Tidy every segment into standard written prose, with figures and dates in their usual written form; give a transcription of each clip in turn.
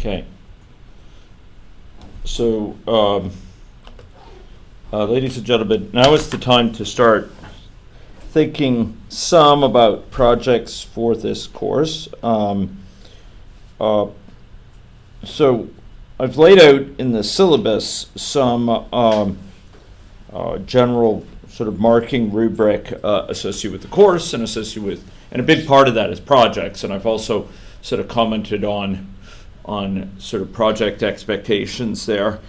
Okay. So, ladies and gentlemen, now is the time to start thinking some about projects for this course. So I've laid out in the syllabus some general sort of marking rubric associated with the course and associated with, and a big part of that is projects, and I've also sort of commented on sort of project expectations there.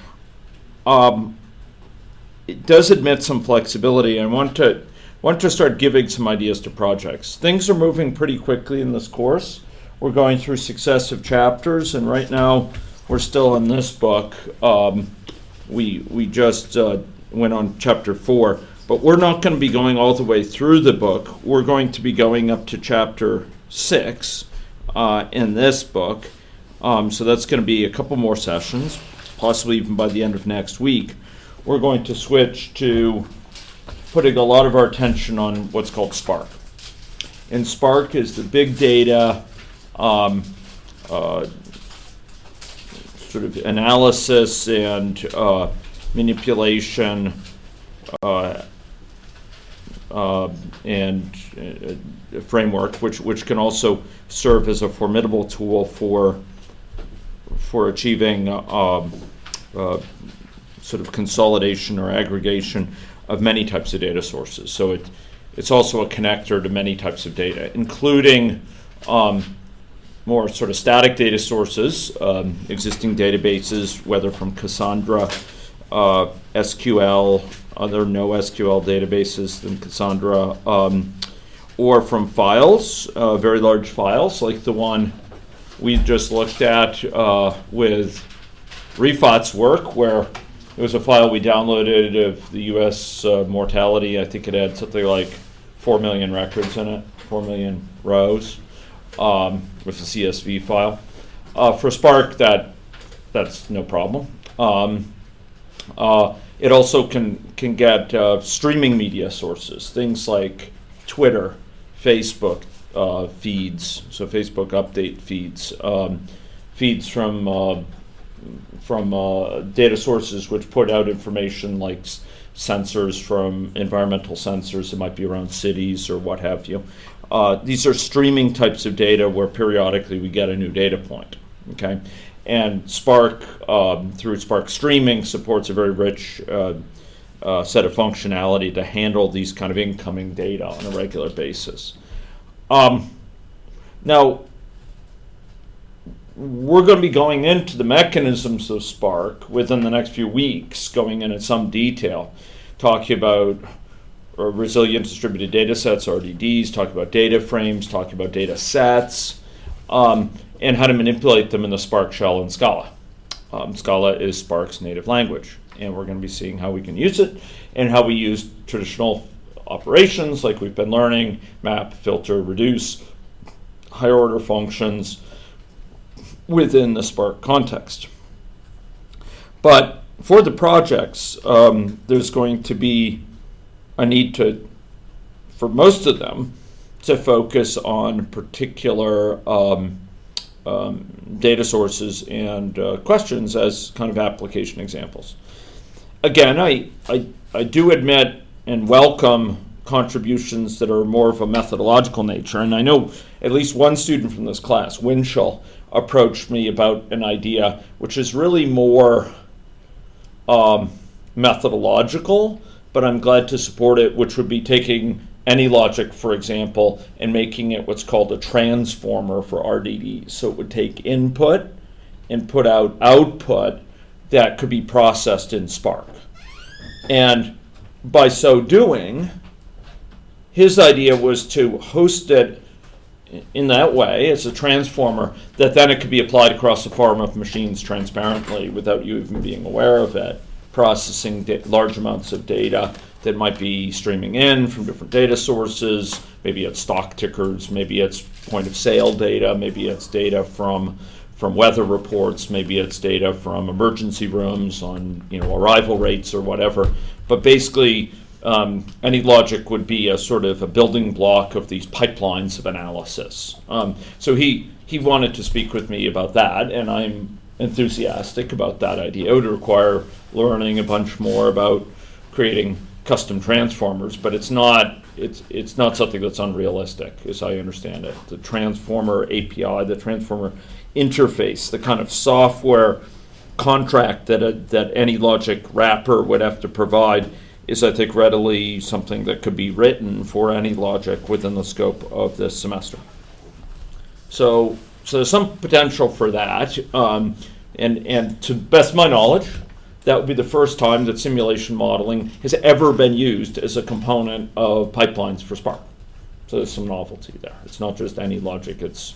It does admit some flexibility. I want to start giving some ideas to projects. Things are moving pretty quickly in this course. We're going through successive chapters, and right now we're still in this book. We just went on chapter 4, but we're not going to be going all the way through the book. We're going to be going up to chapter 6 in this book. So that's going to be a couple more sessions, possibly even by the end of next week. We're going to switch to putting a lot of our attention on what's called Spark. And Spark is the big data sort of analysis and manipulation and framework, which can also serve as a formidable tool for achieving sort of consolidation or aggregation of many types of data sources. So it's also a connector to many types of data, including more sort of static data sources, existing databases, whether from Cassandra, SQL, other NoSQL databases than Cassandra, or from files, very large files, like the one we just looked at with Rifat's work, where it was a file we downloaded of the U.S. Mortality. I think it had something like 4 million records in it, 4 million rows, with a CSV file. For Spark, that's no problem. It also can get streaming media sources, things like Twitter, Facebook feeds, so Facebook update feeds, feeds from data sources which put out information like sensors from environmental sensors that might be around cities or what have you. These are streaming types of data where periodically we get a new data point, okay? And Spark, through Spark Streaming, supports a very rich set of functionality to handle these kind of incoming data on a regular basis. Now, we're going to be going into the mechanisms of Spark within the next few weeks, going in some detail, talking about resilient distributed data sets, RDDs, talking about data frames, talking about data sets, and how to manipulate them in the Spark shell in Scala. Scala is Spark's native language, and we're going to be seeing how we can use it and how we use traditional operations like we've been learning, map, filter, reduce, higher order functions within the Spark context. But for the projects, there's going to be a need for most of them, to focus on particular data sources and questions as kind of application examples. Again, I do admit and welcome contributions that are more of a methodological nature, and I know at least one student from this class, Winchell, approached me about an idea which is really more methodological, but I'm glad to support it, which would be taking any logic, for example, and making it what's called a transformer for RDDs. So it would take input and put out output that could be processed in Spark. And by so doing, his idea was to host it in that way as a transformer, that then it could be applied across a farm of machines transparently without you even being aware of it, processing large amounts of data that might be streaming in from different data sources. Maybe it's stock tickers, maybe it's point of sale data, maybe it's data from weather reports, maybe it's data from emergency rooms on arrival rates or whatever. But basically, any logic would be a sort of a building block of these pipelines of analysis. So he wanted to speak with me about that, and I'm enthusiastic about that idea. It would require learning a bunch more about creating custom transformers, but it's not something that's unrealistic, as I understand it. The transformer API, the transformer interface, the kind of software contract that any logic wrapper would have to provide is, I think, readily something that could be written for any logic within the scope of this semester. So there's some potential for that, and to the best of my knowledge, that would be the first time that simulation modeling has ever been used as a component of pipelines for Spark. So there's some novelty there. It's not just any logic, it's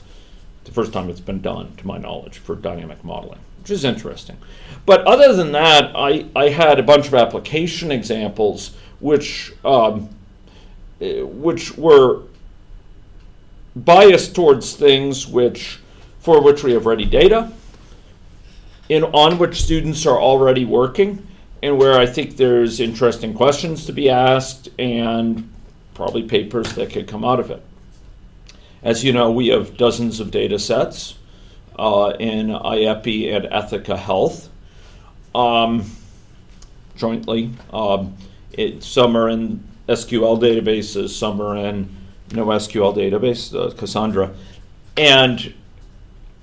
the first time it's been done, to my knowledge, for dynamic modeling, which is interesting. But other than that, I had a bunch of application examples which were biased towards things for which we have ready data, on which students are already working, and where I think there's interesting questions to be asked and probably papers that could come out of it. As you know, we have dozens of data sets in IEPI and Ethica Health jointly. Some are in SQL databases, some are in no SQL database, Cassandra.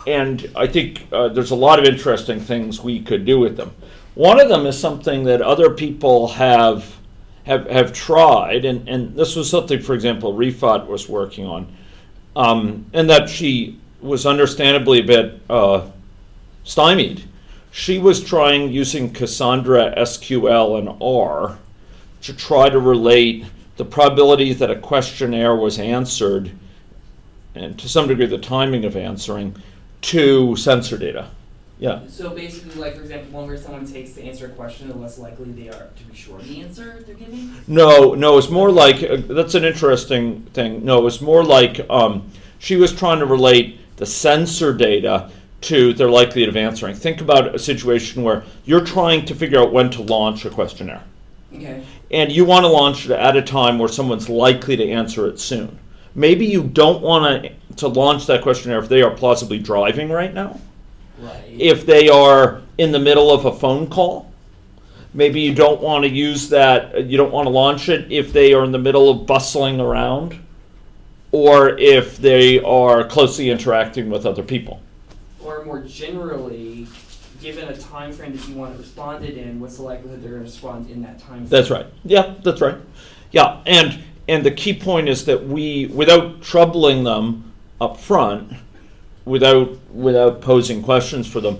And I think there's a lot of interesting things we could do with them. One of them is something that other people have tried, and this was something, for example, Rifat was working on, and that she was understandably a bit stymied. She was trying, using Cassandra, SQL, and R, to try to relate the probability that a questionnaire was answered, and to some degree the timing of answering, to sensor data. Yeah. So basically, like, for example, longer someone takes to answer a question, the less likely they are to be sure of the answer they're giving? No, it's more like, that's an interesting thing. No, it's more like she was trying to relate the sensor data to their likelihood of answering. Think about a situation where you're trying to figure out when to launch a questionnaire. Okay. And you want to launch it at a time where someone's likely to answer it soon. Maybe you don't want to launch that questionnaire if they are plausibly driving right now. Right. If they are in the middle of a phone call. Maybe you don't want to use that, you don't want to launch it if they are in the middle of bustling around, or if they are closely interacting with other people. Or more generally, given a time frame that you want to respond it in, what's the likelihood they're going to respond in that time frame? That's right. Yeah, that's right. Yeah, and the key point is that we, without troubling them up front, without posing questions for them,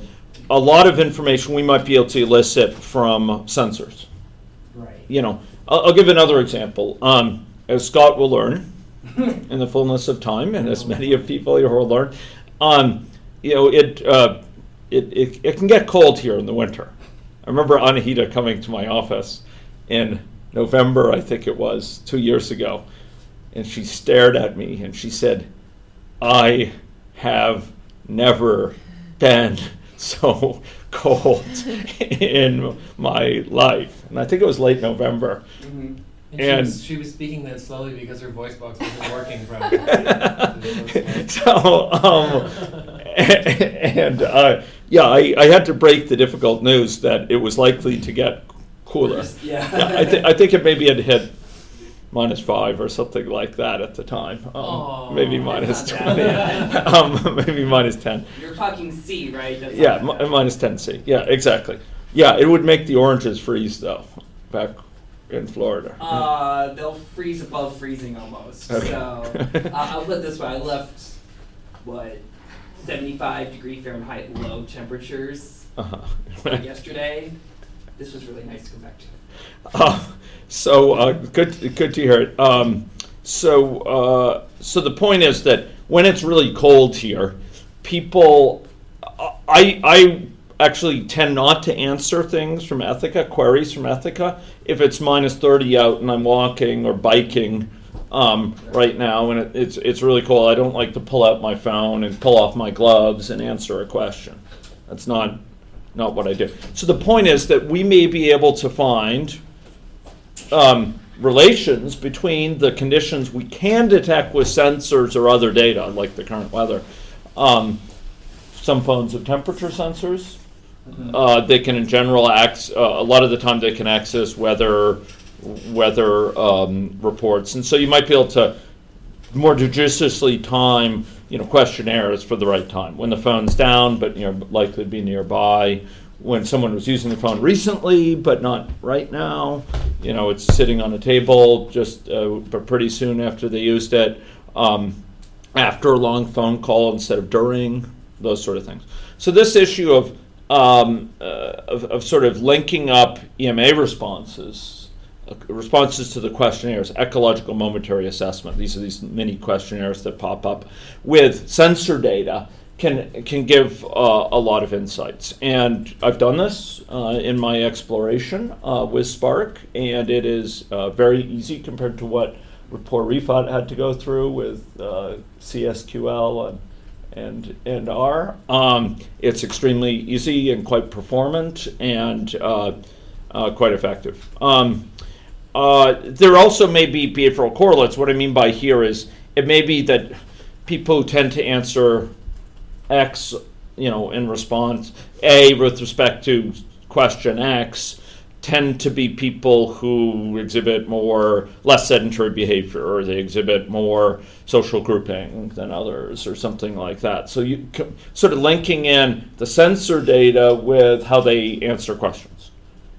a lot of information we might be able to elicit from sensors. Right. You know, I'll give another example. As Scott will learn in the fullness of time, and as many of people here will learn, you know, it can get cold here in the winter. I remember Anahita coming to my office in November, I think it was, 2 years ago, and she stared at me and she said, "I have never been so cold in my life." And I think it was late November. Mm-hmm. And she was speaking that slowly because her voice box wasn't working properly. Yeah, I had to break the difficult news that it was likely to get cooler. Yeah. I think it maybe had hit -5 or something like that at the time. Maybe -20. Maybe -10. You're talking C, right? That's Yeah, -10 -10 C. Yeah, exactly. Yeah, it would make the oranges freeze though, back in Florida. They'll freeze above freezing almost. Okay. So I'll put it this way: I left 75 degree Fahrenheit low temperatures yesterday. This was really nice to go back to. So good to hear it. So the point is that when it's really cold here, people, I actually tend not to answer things from Ethica, queries from Ethica, if it's -30 out and I'm walking or biking right now and it's really cold. I don't like to pull out my phone and pull off my gloves and answer a question. That's not what I do. So the point is that we may be able to find relations between the conditions we can detect with sensors or other data, like the current weather, Some phones have temperature sensors. They can, in general, a lot of the time they can access weather reports, and so you might be able to more judiciously time questionnaires for the right time when the phone's down, but likely to be nearby. When someone was using the phone recently, but not right now, it's sitting on a table but pretty soon after they used it, after a long phone call instead of during, those sort of things. So this issue of sort of linking up EMA responses to the questionnaires, ecological momentary assessment. These are these mini questionnaires that pop up with sensor data. Can give a lot of insights, and I've done this in my exploration with Spark, and it is very easy compared to what poor Refat had to go through with CSQL and R. It's extremely easy and quite performant and quite effective. There also may be behavioral correlates. What I mean by here is it may be that people who tend to answer X, in response, A, with respect to question X, tend to be people who exhibit less sedentary behavior, or they exhibit more social grouping than others, or something like that. So you sort of linking in the sensor data with how they answer questions.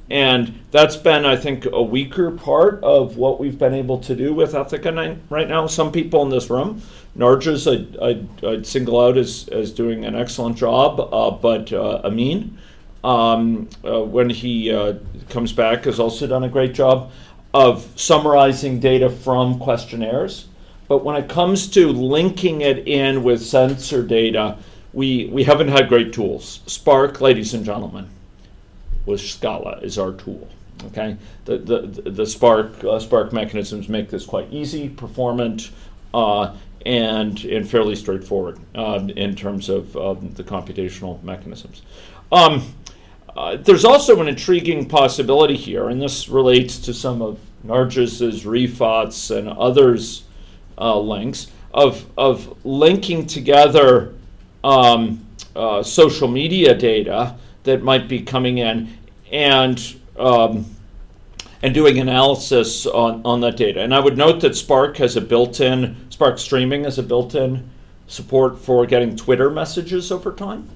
And that's been, I think, a weaker part of what we've been able to do with Ethica right now. Some people in this room, Narges, I'd single out as doing an excellent job, but Amin, when he comes back, has also done a great job of summarizing data from questionnaires. But when it comes to linking it in with sensor data, we haven't had great tools. Spark, ladies and gentlemen, with Scala is our tool. Okay, the Spark mechanisms make this quite easy, performant, and fairly straightforward in terms of the computational mechanisms. There's also an intriguing possibility here, and this relates to some of Nargis's, Refat's, and others' links of linking together social media data that might be coming in and doing analysis on that data. And I would note that Spark Streaming has a built-in support for getting Twitter messages over time,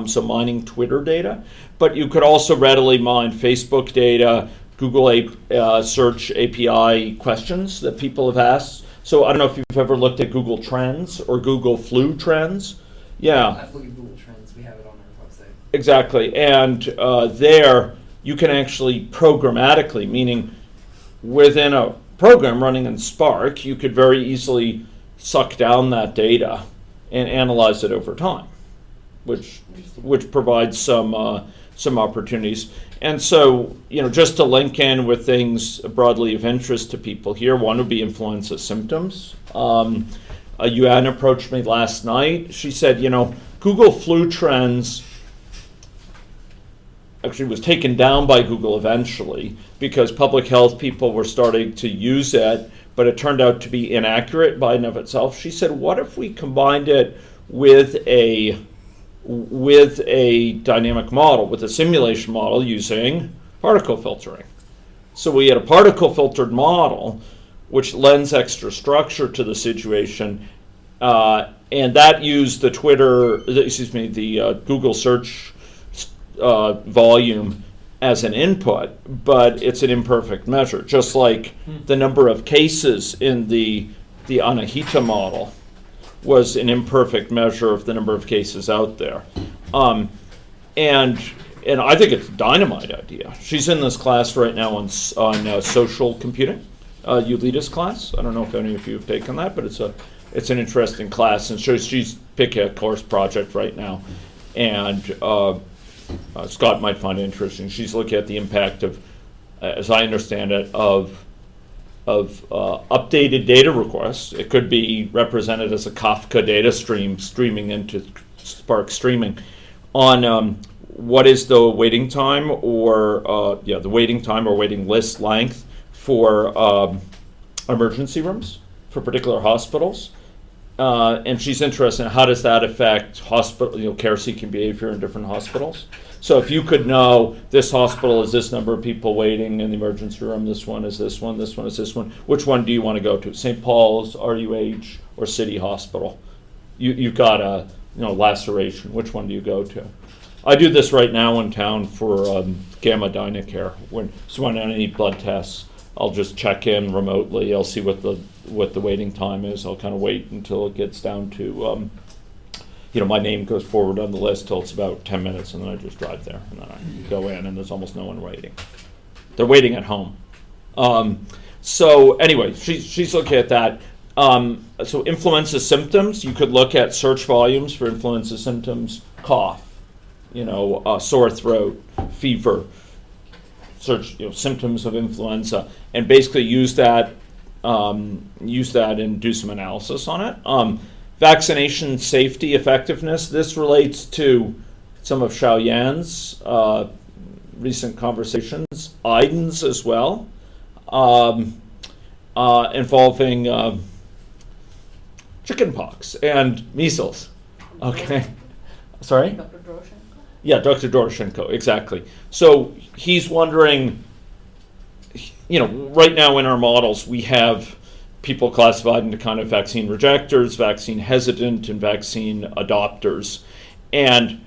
so mining Twitter data. But you could also readily mine Facebook data, Google search API questions that people have asked. So I don't know if you've ever looked at Google Trends or Google Flu Trends. Yeah. I've looked at Google Trends. We have it on our website. Exactly. And there you can actually programmatically, meaning within a program running in Spark, you could very easily suck down that data and analyze it over time, which provides some opportunities. And so, just to link in with things broadly of interest to people here, one would be influenza symptoms. Yuan approached me last night. She said, Google Flu Trends actually was taken down by Google eventually because public health people were starting to use it, but it turned out to be inaccurate by and of itself. She said, what if we combined it with a dynamic model, with a simulation model using particle filtering? So we had a particle filtered model which lends extra structure to the situation, and that used the Google search volume as an input, but it's an imperfect measure, just like the number of cases in the Anahita model was an imperfect measure of the number of cases out there. And I think it's a dynamite idea. She's in this class right now on social computing, Ulita's class. I don't know if any of you have taken that, but it's an interesting class, and so she's picking a course project right now, and Scott might find it interesting. She's looking at the impact of, as I understand it, of updated data requests. It could be represented as a Kafka data stream streaming into Spark Streaming on what is the waiting time or waiting list length for emergency rooms for particular hospitals, and she's interested in how does that affect hospital, care-seeking behavior in different hospitals. So if you could know this hospital is this number of people waiting in the emergency room, this one is this one is this one, which one do you want to go to? St. Paul's, RUH, or City Hospital? You've got a laceration. Which one do you go to? I do this right now in town for Gamma Dynacare. When I need blood tests, I'll just check in remotely. I'll see what the waiting time is. I'll kind of wait until it gets down to my name goes forward on the list till it's about 10 minutes, and then I just drive there, and then I go in, and there's almost no one waiting. They're waiting at home. So anyway, she's looking at that. So influenza symptoms, you could look at search volumes for influenza symptoms, cough, sore throat, fever, search symptoms of influenza, and basically use that and do some analysis on it. Vaccination safety effectiveness. This relates to some of Xiaoyan's recent conversations, Iden's as well, involving chickenpox and measles. Okay, sorry. Dr. Doroshenko? Yeah, Dr. Doroshenko, exactly. So he's wondering, right now in our models we have people classified into kind of vaccine rejectors, vaccine hesitant, and vaccine adopters. And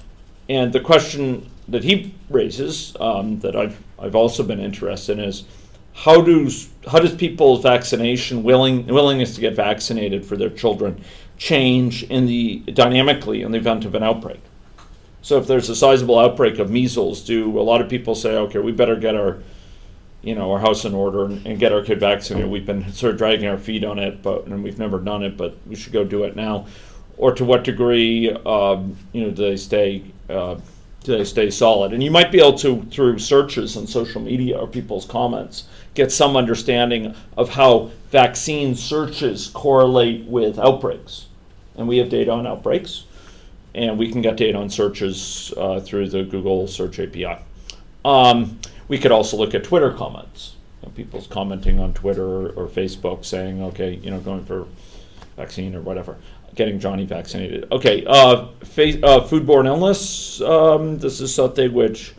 the question that he raises, that I've also been interested in, is how does people's vaccination willingness to get vaccinated for their children change dynamically in the event of an outbreak? So if there's a sizable outbreak of measles, do a lot of people say, okay, we better get our house in order and get our kid vaccinated? We've been sort of dragging our feet on it, and we've never done it, but we should go do it now. Or to what degree, do they stay solid? And you might be able to, through searches on social media or people's comments, get some understanding of how vaccine searches correlate with outbreaks. And we have data on outbreaks, and we can get data on searches through the Google Search API. We could also look at Twitter comments. People's commenting on Twitter or Facebook saying, okay, going for vaccine or whatever, getting Johnny vaccinated. Okay, foodborne illness. This is something which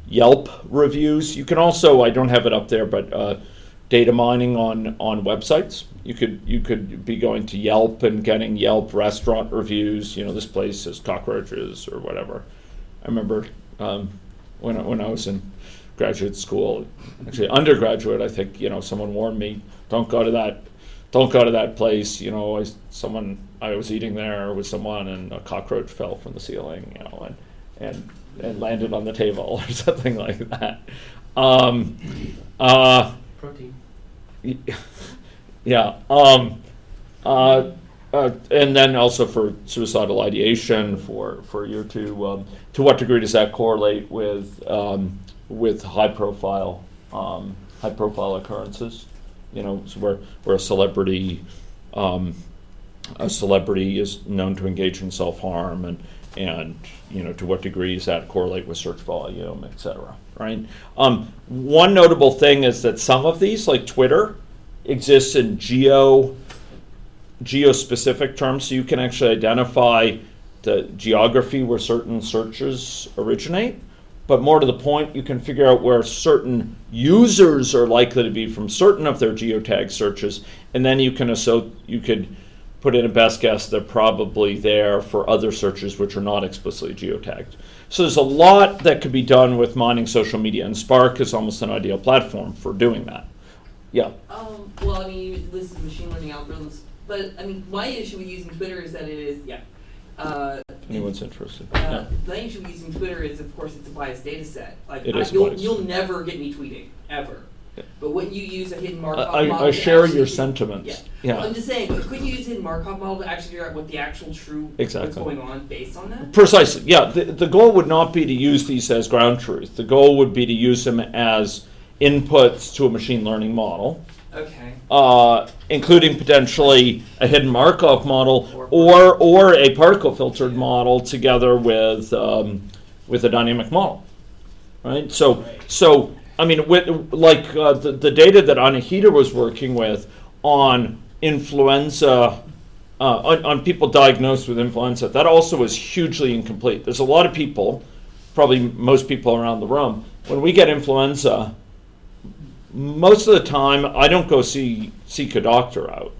Yelp reviews. You can also, I don't have it up there, but data mining on websites. You could be going to Yelp and getting Yelp restaurant reviews. This place has cockroaches or whatever. I remember when I was in graduate school, actually undergraduate, I think someone warned me, don't go to that place. I was eating there with someone, and a cockroach fell from the ceiling, and landed on the table or something like that. Protein. Yeah. And then also for suicidal ideation, for year two, to what degree does that correlate with high profile occurrences? So where a celebrity is known to engage in self-harm, and to what degree does that correlate with search volume, et cetera, right? One notable thing is that some of these, like Twitter, exists in geo-specific terms, so you can actually identify the geography where certain searches originate. But more to the point, you can figure out where certain users are likely to be from certain of their geotag searches, and then you could put in a best guess they're probably there for other searches which are not explicitly geotagged. So there's a lot that could be done with mining social media, and Spark is almost an ideal platform for doing that. Yeah. Well, I mean, you listed machine learning algorithms, but I mean, my issue with using Twitter is that it is, Anyone's interested. The issue with using Twitter is, of course, it's a biased data set. Like, you'll never get me tweeting, ever. Yeah. But when you use a hidden Markov model, I share your sentiments. Yeah. Well, I'm just saying, but couldn't you use a hidden Markov model to actually figure out what the actual true what's going on based on that? Precisely. Yeah. The goal would not be to use these as ground truth. The goal would be to use them as inputs to a machine learning model. Okay. Including potentially a hidden Markov model or a particle filtered model together with a dynamic model, right? So I mean, the data that Anahita was working with on influenza on people diagnosed with influenza, that also is hugely incomplete. There's a lot of people, probably most people around the room, when we get influenza, most of the time I don't go seek a doctor out.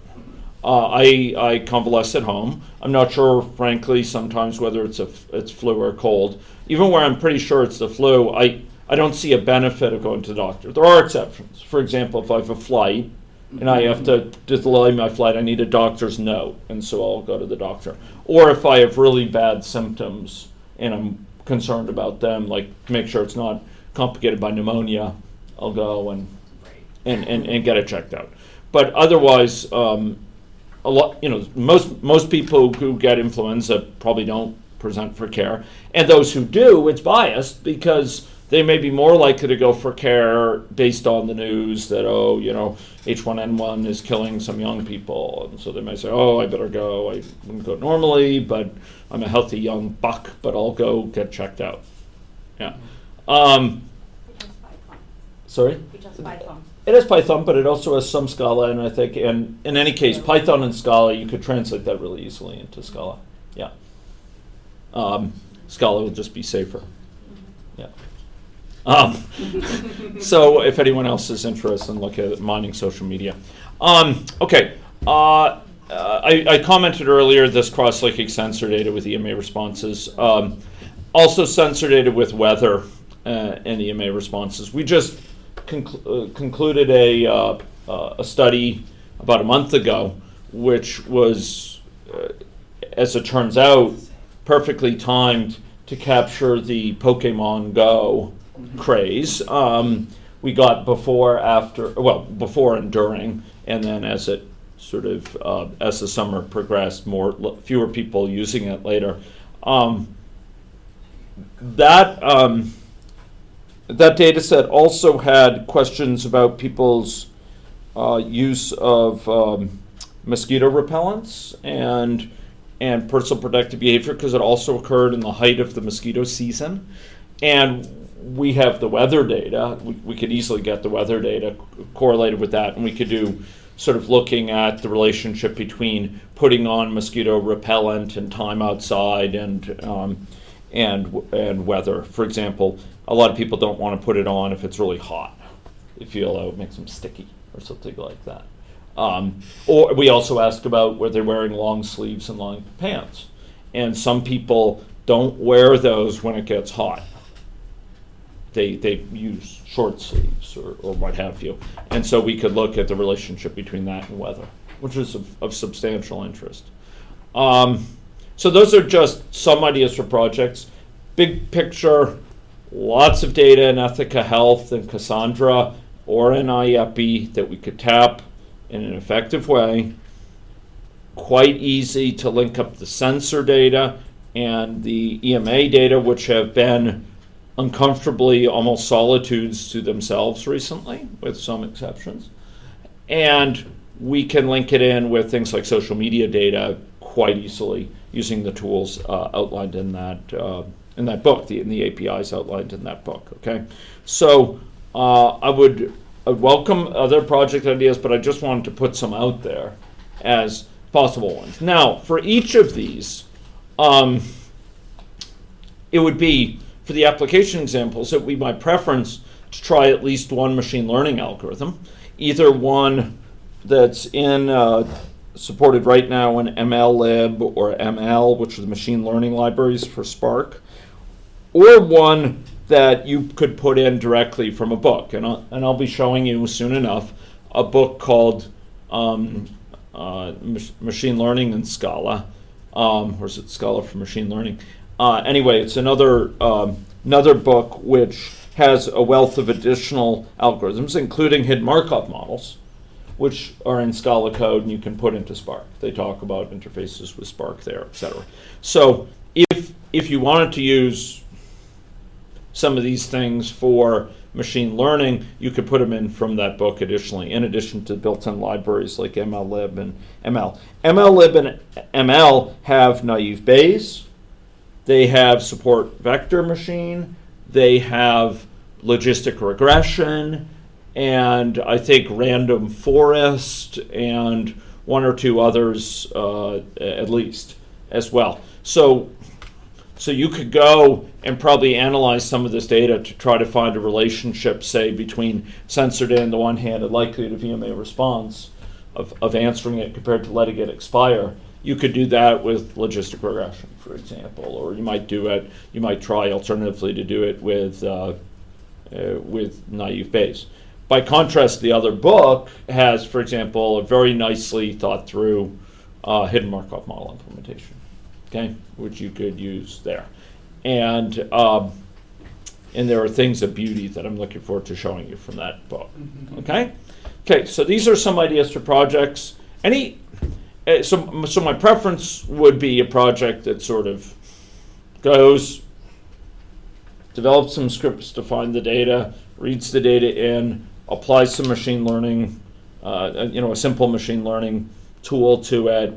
I convalesce at home. I'm not sure, frankly, sometimes whether it's flu or cold. Even where I'm pretty sure it's the flu, I don't see a benefit of going to the doctor. There are exceptions. For example, if I have a flight and I have to delay my flight, I need a doctor's note, and so I'll go to the doctor. Or if I have really bad symptoms and I'm concerned about them, like to make sure it's not complicated by pneumonia, I'll go and get it checked out. But otherwise, a lot, most people who get influenza probably don't present for care, and those who do, it's biased because they may be more likely to go for care based on the news that, H1N1 is killing some young people. And so they may say, I better go. I wouldn't go normally, but I'm a healthy young buck, but I'll go get checked out. Yeah. Sorry? It has Python. It has Python, but it also has some Scala, and I think, and in any case, Python and Scala, you could translate that really easily into Scala. Yeah. Scala will just be safer. Yeah. So if anyone else is interested, look at mining social media. Okay. I commented earlier this cross-linking sensor data with EMA responses. Also sensor data with weather and EMA responses. We just concluded a study about a month ago, which was, as it turns out, perfectly timed to capture the Pokemon Go craze. We got before and during, and then as it sort of as the summer progressed, fewer people using it later. That data set also had questions about people's use of mosquito repellents and personal protective behavior, because it also occurred in the height of the mosquito season. And we have the weather data. We could easily get the weather data correlated with that, and we could do sort of looking at the relationship between putting on mosquito repellent and time outside and weather. For example, a lot of people don't want to put it on if it's really hot. They feel it makes them sticky or something like that. Or we also asked about whether they're wearing long sleeves and long pants. And some people don't wear those when it gets hot. They use short sleeves or what have you. And so we could look at the relationship between that and weather, which is of substantial interest. So those are just some ideas for projects. Big picture, lots of data in Ethica Health and Cassandra or in IEPI that we could tap in an effective way. Quite easy to link up the sensor data and the EMA data, which have been uncomfortably almost solitudes to themselves recently, with some exceptions. And we can link it in with things like social media data quite easily using the tools outlined in that book, in the APIs outlined in that book. Okay, so I would welcome other project ideas, but I just wanted to put some out there as possible ones. Now, for each of these, it would be, for the application examples, it would be my preference to try at least one machine learning algorithm, either one that's supported right now in MLlib or ML, which are the machine learning libraries for Spark, or one that you could put in directly from a book. And I'll be showing you soon enough a book called Machine Learning in Scala, or is it Scala for Machine Learning? Anyway, it's another book which has a wealth of additional algorithms, including hidden Markov models, which are in Scala code and you can put into Spark. They talk about interfaces with Spark there, etc. So if you wanted to use some of these things for machine learning, you could put them in from that book additionally, in addition to built-in libraries like MLlib and ML. MLlib and ML have naive Bayes. They have support vector machine. They have logistic regression, and I think random forest, and one or two others at least as well. So you could go and probably analyze some of this data to try to find a relationship, say, between sensor data on the one hand and likelihood of EMA response of answering it compared to letting it expire. You could do that with logistic regression, for example, or you might try alternatively to do it with naive Bayes. By contrast, the other book has, for example, a very nicely thought through hidden Markov model implementation, okay, which you could use there. And there are things of beauty that I'm looking forward to showing you from that book, okay? Okay, so these are some ideas for projects. So my preference would be a project that sort of goes, develops some scripts to find the data, reads the data in, applies some machine learning, a simple machine learning tool to it,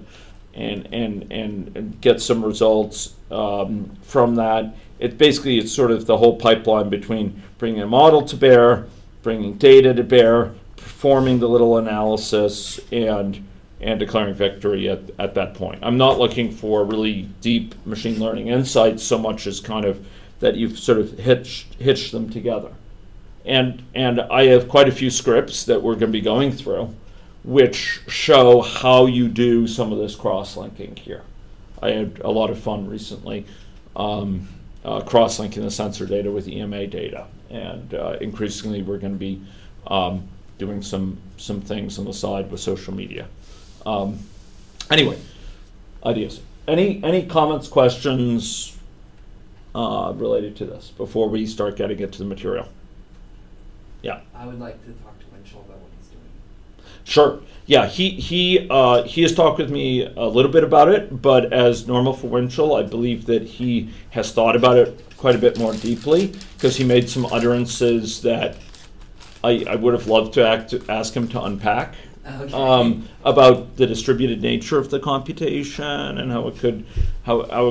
and get some results from that. It's sort of the whole pipeline between bringing a model to bear, bringing data to bear, performing the little analysis, and declaring victory at that point. I'm not looking for really deep machine learning insights so much as kind of that you've sort of hitched them together. And I have quite a few scripts that we're going to be going through which show how you do some of this cross-linking here. I had a lot of fun recently cross-linking the sensor data with EMA data, and increasingly we're going to be doing some things on the side with social media. Anyway, ideas. Any comments, questions related to this before we start getting into the material? Yeah. I would like to talk to Winchell about what he's doing. Sure. Yeah, he has talked with me a little bit about it, but as normal for Winchell, I believe that he has thought about it quite a bit more deeply, because he made some utterances that I would have loved to ask him to unpack. Okay. About the distributed nature of the computation and how it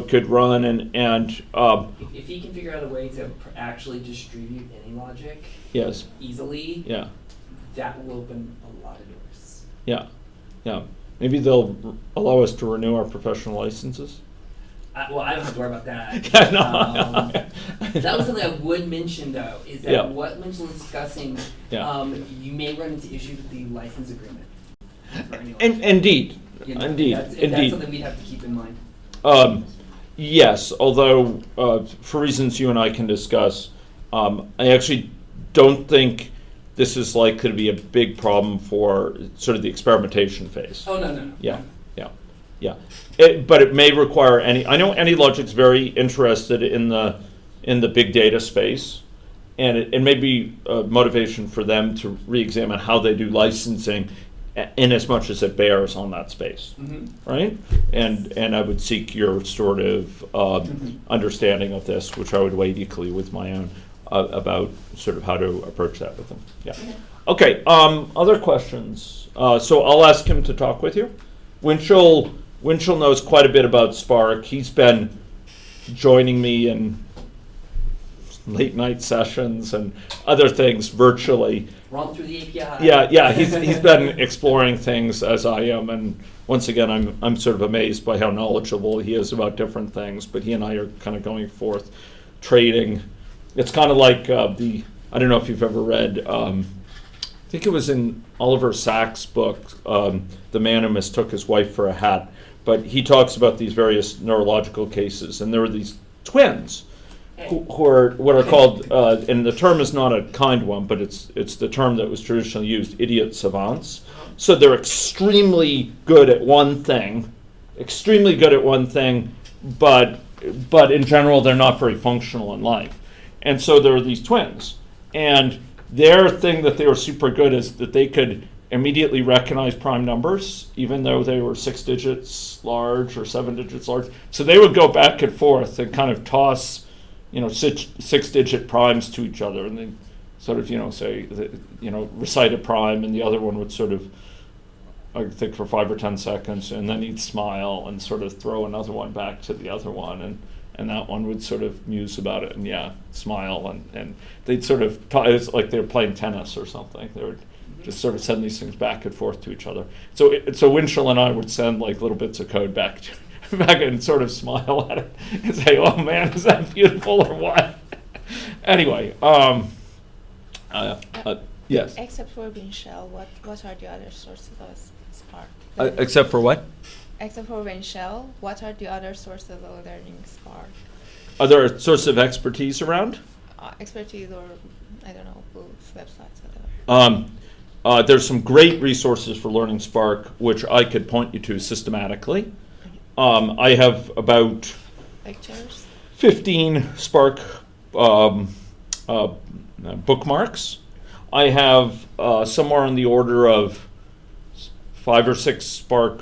could run, and if he can figure out a way to actually distribute any logic easily, that will open a lot of doors. Yeah. Maybe they'll allow us to renew our professional licenses. Well, I don't have to worry about that. Yeah, no. That was something I would mention, though, is that what Winchell is discussing, you may run into issues with the license agreement. Indeed. That's something we'd have to keep in mind. Yes, although for reasons you and I can discuss, I actually don't think this is likely to be a big problem for sort of the experimentation phase. Oh, no. Yeah. But it may require I know AnyLogic's very interested in the big data space, and it may be a motivation for them to re-examine how they do licensing in as much as it bears on that space, right? And I would seek your sort of understanding of this, which I would weigh equally with my own, about sort of how to approach that with them. Yeah. Okay, other questions? So I'll ask him to talk with you. Winchell knows quite a bit about Spark. He's been joining me in late night sessions and other things virtually. Run through the API. Yeah. He's been exploring things as I am, and once again, I'm sort of amazed by how knowledgeable he is about different things. But he and I are kind of going forth, trading. It's kind of like I don't know if you've ever read. I think it was in Oliver Sacks' book, The Man Who Mistook His Wife for a Hat. But he talks about these various neurological cases, and there are these twins who are what are called, and the term is not a kind one, but it's the term that was traditionally used, idiot savants. So they're extremely good at one thing, but in general they're not very functional in life. And so there are these twins, and their thing that they were super good is that they could immediately recognize prime numbers, even though they were 6 digits large or 7 digits large. So they would go back and forth and kind of toss, 6-digit primes to each other, and then sort of, say, recite a prime, and the other one would sort of, I think, for 5 or 10 seconds, and then he'd smile and sort of throw another one back to the other one, and that one would sort of muse about it and smile, and they'd sort of it's like they were playing tennis or something. They would just sort of send these things back and forth to each other. So Winchell and I would send like little bits of code back and sort of smile at it and say, "Oh man, is that beautiful or what?" Anyway, yes. Except for Winchell, what are the other sources of Spark? Except for what? Except for Winchell, what are the other sources of learning Spark? Are there sources of expertise around? Expertise or, I don't know, books, websites, whatever. There's some great resources for learning Spark, which I could point you to systematically. I have about lectures, 15 Spark bookmarks. I have somewhere on the order of 5 or 6 Spark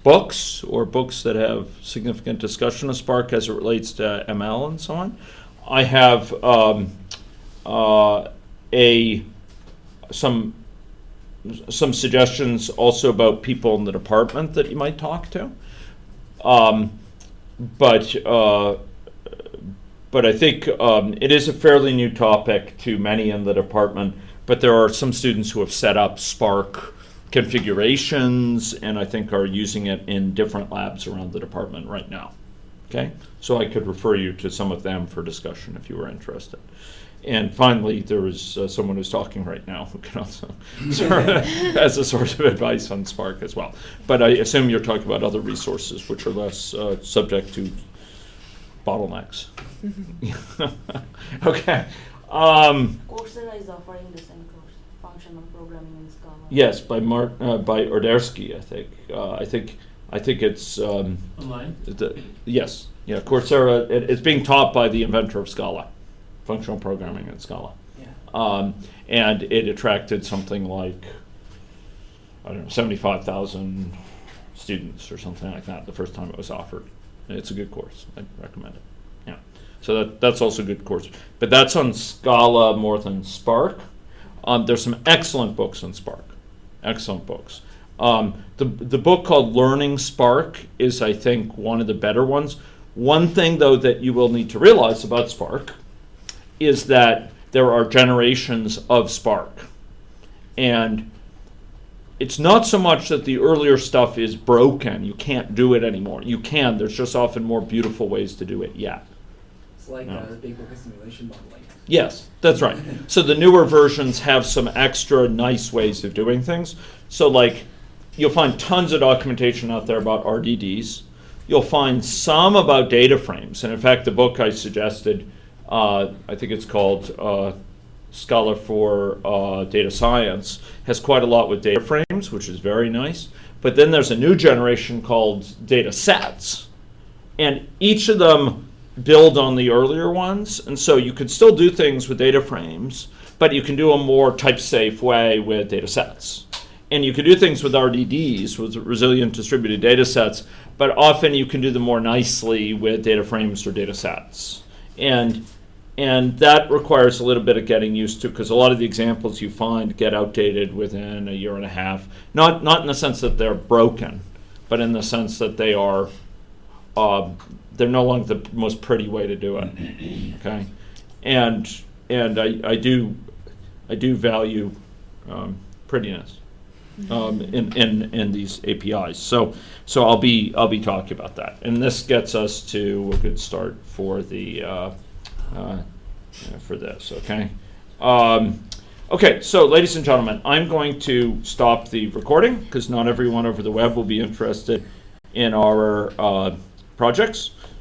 books, or books that have significant discussion of Spark as it relates to ML and so on. I have some suggestions also about people in the department that you might talk to. But I think it is a fairly new topic to many in the department, but there are some students who have set up Spark configurations and I think are using it in different labs around the department right now. Okay, so I could refer you to some of them for discussion if you were interested. And finally, there is someone who's talking right now who can also serve as a source of advice on Spark as well. But I assume you're talking about other resources which are less subject to bottlenecks. Okay. Coursera is offering the same course, functional programming in Scala. Yes, by Ordersky, I think. I think it's online. Yes, yeah. Coursera. It's being taught by the inventor of Scala, functional programming in Scala. Yeah. And it attracted something like 75,000 students or something like that the first time it was offered. It's a good course. I recommend it. Yeah. So that's also a good course. But that's on Scala more than Spark. There's some excellent books on Spark. Excellent books. The book called Learning Spark is, I think, one of the better ones. One thing, though, that you will need to realize about Spark is that there are generations of Spark. And it's not so much that the earlier stuff is broken. You can't do it anymore. You can. There's just often more beautiful ways to do it yet. It's like the big book of simulation modeling. Yes, that's right. So the newer versions have some extra nice ways of doing things. So like, you'll find tons of documentation out there about RDDs. You'll find some about data frames. And in fact, the book I suggested, I think it's called Scala for Data Science, has quite a lot with data frames, which is very nice. But then there's a new generation called data sets. And each of them build on the earlier ones. And so you could still do things with data frames, but you can do a more type-safe way with data sets. And you can do things with RDDs, with resilient distributed data sets, but often you can do them more nicely with data frames or data sets. And that requires a little bit of getting used to, because a lot of the examples you find get outdated within a year and a half. Not in the sense that they're broken, but in the sense that they are they're no longer the most pretty way to do it. Okay, and I do value prettiness in these APIs. So I'll be talking about that, and this gets us to a good start for the for this. Okay. Okay, so ladies and gentlemen, I'm going to stop the recording because not everyone over the web will be interested in our projects.